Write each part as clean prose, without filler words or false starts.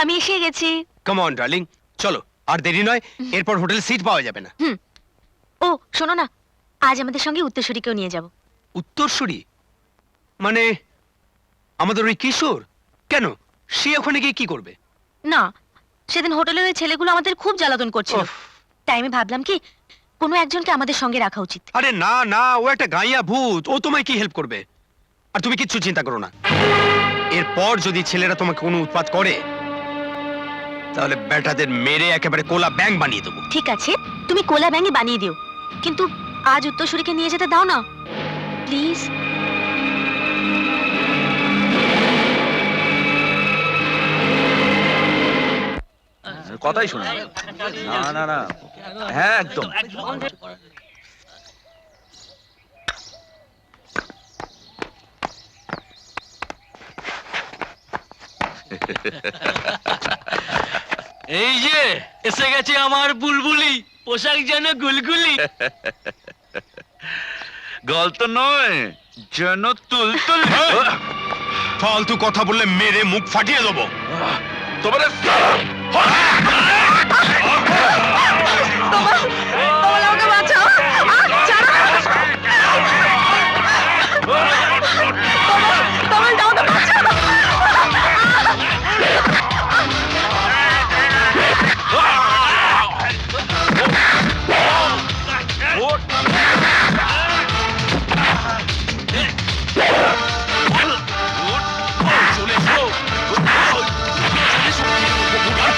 আমি এসে গেছি। কাম অন ডার্লিং, চলো। আর দেরি নয়, এরপর হোটেল সিট পাওয়া যাবে না। ও শোনো না, আজ আমাদের সঙ্গে উত্তরসূরিকেও নিয়ে যাব। উত্তরসূরি মানে আমাদের ওই কিশোর? কেন, সে ওখানে গিয়ে কি করবে? না, সেদিন হোটেলের ওই ছেলেগুলো আমাদের খুব জ্বালাতন করছিল। উফ। তাই আমি ভাবলাম কি কোনো একজনকে আমাদের সঙ্গে রাখা উচিত। আরে না না, ও একটা গাইয়া ভূত, ও তোমায় কি হেল্প করবে? আর তুমি কিচ্ছু চিন্তা করো না। এরপর যদি ছেলেরা তোমাকে কোনো উৎপাত করে, তাহলে বেটাদের মেরে একেবারে কোলা ব্যাং বানিয়ে দেবো। ঠিক আছে, তুমি কোলা ব্যাঙে বানিয়ে দিও, কিন্তু আজ উত্তরসূরিকে নিয়ে যেতে দাও না প্লিজ। কথাই শোনা না না না। হ্যাঁ একদম। এই যে এসে গেছে আমার বুলবুলি, পোশাক যেন গুলগুলি। গল্প নয় যেন তুলতুল। ফালতু কথা বললে মেরে মুখ ফাটিয়ে দেবো। তোমার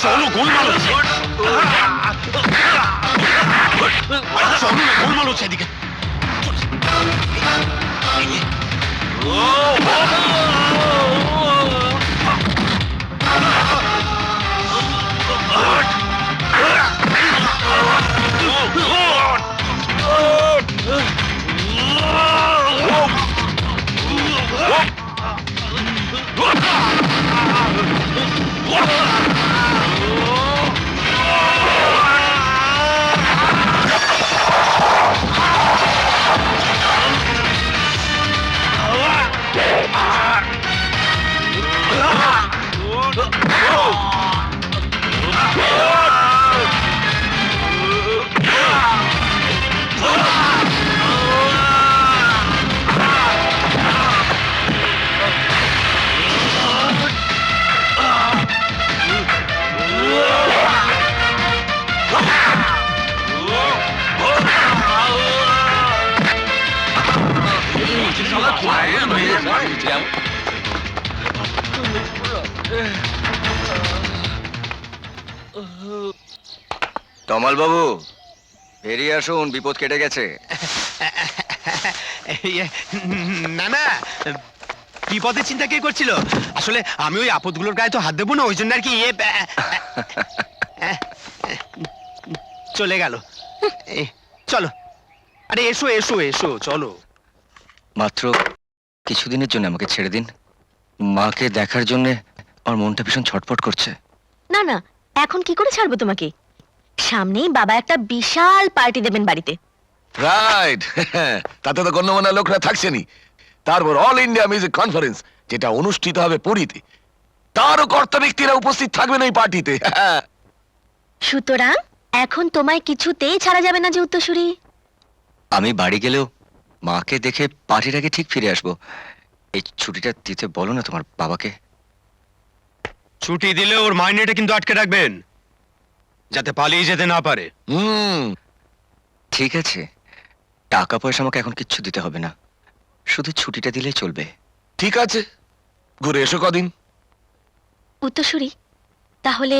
চলো গোলমাল হচ্ছে, চলো না গোলমাল হচ্ছে এদিকে। তমাল বাবু বেরিয়ে আসুন, বিপদ কেটে গেছে। না না, বিপদের চিন্তা কে করছিল? আসলে আমি ওই আপদগুলোর গায়ে তো হাত দেবো না, ওই জন্য আর কি চলে গেল। চলো, আরে এসো এসো এসো, চলো। মাত্র কিছুদিনের জন্য আমাকে ছেড়ে দিন। মাকে দেখার জন্য আমার মনটা ভীষণ ছটফট করছে। না না, এখন কি করে ছাড়বো তোমাকে? সামনেই বাবা একটা বিশাল পার্টি দেবেন বাড়িতে। রাইট। তাতে তো গণ্যমান্য লোকরা থাকছেনই। তারপর অল ইন্ডিয়া মিউজিক কনফারেন্স, যেটা অনুষ্ঠিত হবে পুরীতে, তারও কর্তা ব্যক্তিরা উপস্থিত থাকবেন এই পার্টিতে। সুতরাং এখন তোমায় কিছুতেই ছাড়া যাবে না যে উত্তরসূরি। আমি বাড়ি গেলেও মাকে দেখে পার্টির আগে ঠিক ফিরে আসবো। এই ছুটিটা দিতে বলো না তোমার বাবাকে। ছুটি দিলে ওর মাইনেটা কিন্তু আটকে রাখবেন, যাতে পালিয়ে যেতে না পারে। ঠিক আছে, টাকা পয়সা আমাকে এখন কিচ্ছু দিতে হবে না, শুধু ছুটিটা দিলেই চলবে। ঠিক আছে, ঘুরে এসো কদিন। উত্তরসূরি, তাহলে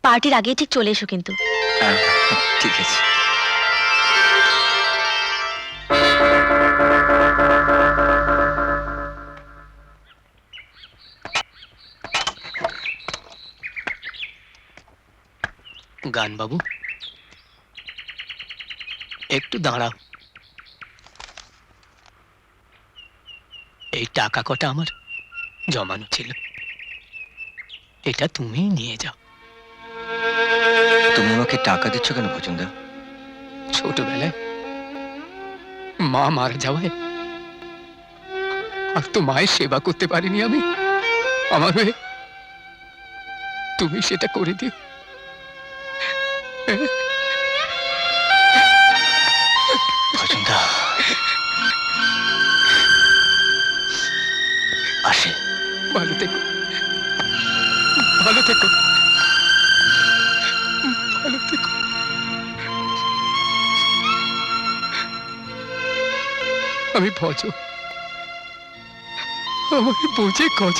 পার্টির আগে ঠিক চলে এসো কিন্তু। হ্যাঁ, ঠিক আছে। গান বাবু একটু দাঁড়াও, এই টাকা কটা আমার জমানো ছিল, এটা তুমি নিয়ে যাও। তুমি আমাকে টাকা দিচ্ছ কেন ভজনদা? ছোটবেলায় মা মারা যাওয়ায় আর তো মায়ের সেবা করতে পারিনি আমি। আমার হয়ে তুমি সেটা করে দিও। অজন্তা, আসে। ভালো থেকো, ভালো থেকো, ভালো থেকো। আমি ভজ, আমাকে বুঝে কজ।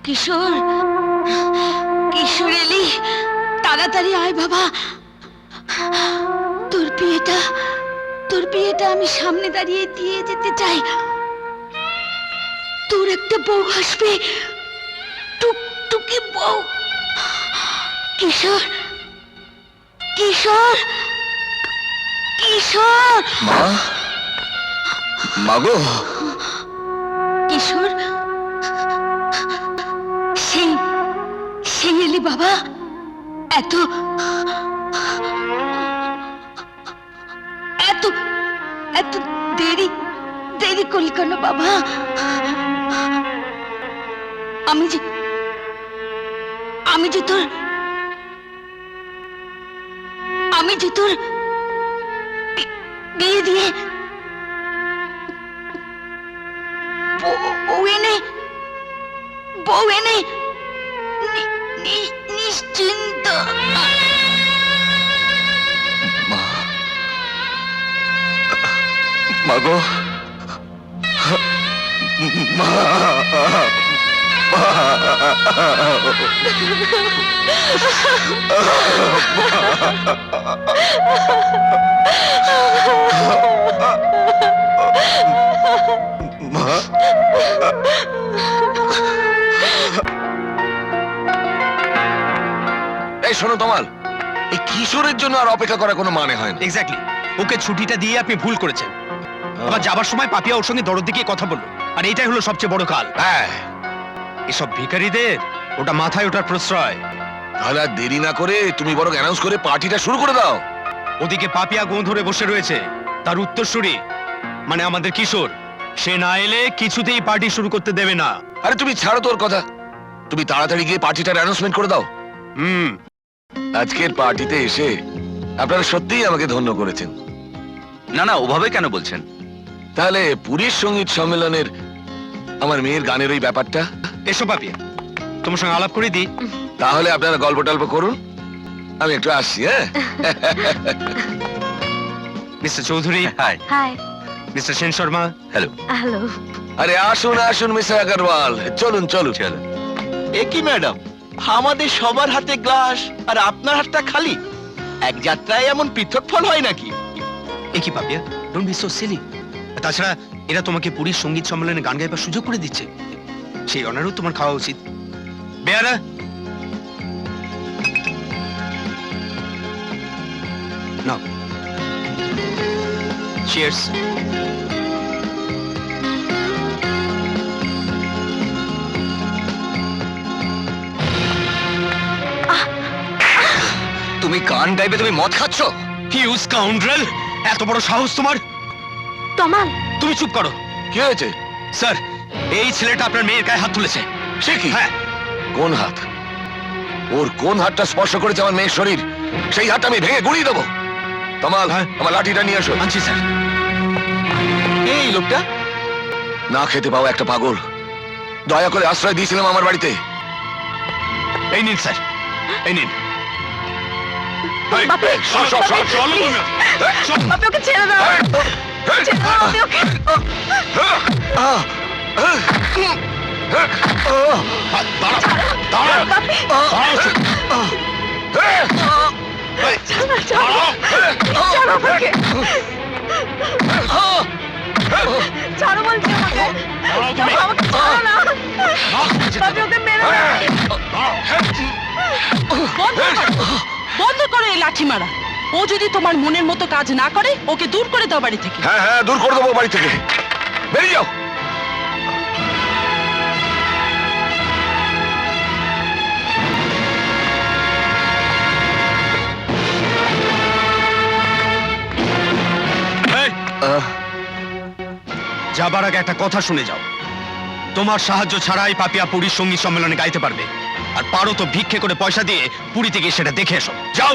কিশোর, কিশোর এলি, তাড়াতাড়ি আয় বাবা। তোর বিয়েটা আমি সামনে দাঁড়িয়ে দিয়ে যেতে চাই। তোর একটা বউ আসবে, টুকটুকি বউ। কিশোর, কিশোর, কিশোর। মা, মাগো। কিশোর, সেই সেই এলি বাবা। এত এত এত দেরি দেরি করলি কেন বাবা? আমি যে তোর বিয়ে দিয়ে বউ এনে নিশ্চিন্ত। মা, মাগো, মা, এই শোনো তমাল, এই কিশোরের জন্য আর অপেক্ষা করার কোনো মানে হয় না। এক্স্যাক্টলি, ওকে ছুটিটা দিয়ে আপনি ভুল করেছেন। আবার যাবার সময় পাপিয়া ওর সঙ্গে দরদ দিকে কথা বললো, আর এটাই হলো সবচেয়ে বড় কাল। হ্যাঁ, এসব ভিখারিদের ওটা মাথায় ওঠার প্রশ্রয়। তাহলে আর দেরি না করে তুমি বরং অ্যানাউন্স করে পার্টিটা শুরু করে দাও। ওদিকে পাপিয়া গোঁ ধরে বসে রয়েছে, তার উত্তরসূরি মানে আমাদের কিশোর, সে না এলে কিছুতেই পার্টি শুরু করতে দেবে না। আরে তুমি ছাড়ো তোর কথা, তুমি তাড়াতাড়ি গিয়ে পার্টিটার অ্যানাউন্সমেন্ট করে দাও। হুম, আজকের পার্টিতে এসে আপনারা সত্যিই আমাকে ধন্য করেছেন। না না, ওভাবে কেন বলছেন? তাহলে পুরীর সঙ্গীত সম্মেলনের আমার মেয়ের গানের ওই ব্যাপারটা, এসো পাপিয়া, তোমার সঙ্গে আলাপ করে দিই। তাহলে আপনারা গল্প টল্প করুন, আমি একটু আসছি। হ্যাঁ, mister Chowdhury, hi. Hi. Mister Sen Sharma, hello. Hello. আরে আসুন আসুন মিস্টার আগরওয়াল, চলুন চলুন। চলো। এ কি ম্যাডাম, আমাদের সবার হাতে গ্লাস আর আপনার হাতটা খালি? এক যাত্রায় এমন পৃথক ফল হয় নাকি? এ কি Papiya, don't be so silly. তাছাড়া এরা তোমাকে পুরীর সঙ্গীত সম্মেলনে গান গাইবার সুযোগ করে দিচ্ছে, সেই অনারও তোমার খাওয়া উচিত। বেয়ারা, নাও, চিয়ার্স। তুমি গান গাইবে, তুমি মদ খাচ্ছ? ইউ স্কাউন্ড্রেল, এত বড় সাহস তোমার! তমাল, তুমি চুপ করো। কি হয়েছে? স্যার, এই ছেলেটা আপনার মেয়ের গায়ে হাত তুলেছে। সে কি? হ্যাঁ, কোন হাত? ওর কোন হাতটা স্পর্শ করেছে আমার মেয়ের শরীর, সেই হাতটা আমি ভেঙে গুড়িয়ে দেবো। তমাল, হ্যাঁ। আমার লাঠিটা নিয়ে আসো। আনছি স্যার। এই লোকটা না খেতে পাও একটা পাগল, দয়া করে আশ্রয় দিয়েছিলাম আমার বাড়িতে। এই নিন স্যার, এই নিন। এই, বাপি, সর, সর, সর, চলো বাপি, তুমি। চল। বাপি, ওকে ছেড়ে দাও। ছেড়ে দাও, বাপি, ওকে। দাঁড়াও, দাঁড়াও, বাপি, দাঁড়াও, এই, দাঁড়াও। ছাড়ো আমাকে। ছাড়ো বলছি আমাকে। দাঁড়াও তুমি। আমাকে ছাড়ো না। দাঁড়াও। বাপি, ওকে মেরো না। বন্ধ করো এই লাঠি মারা। ও যদি তোমার মনের মতো কাজ না করে, ওকে দূর করে দাও বাড়ি থেকে। হ্যাঁ হ্যাঁ, দূর করে দেবো বাড়ি থেকে। বেরিয়ে যাও। যাবার আগে একটা কথা শুনে যাও, তোমার সাহায্য ছাড়াই পাপিয়া পুরীর সঙ্গীত সম্মেলনে গাইতে পারবে। আর পারো তো ভিক্ষে করে পয়সা দিয়ে পুরীতে গিয়ে সেটা দেখে এসো, যাও।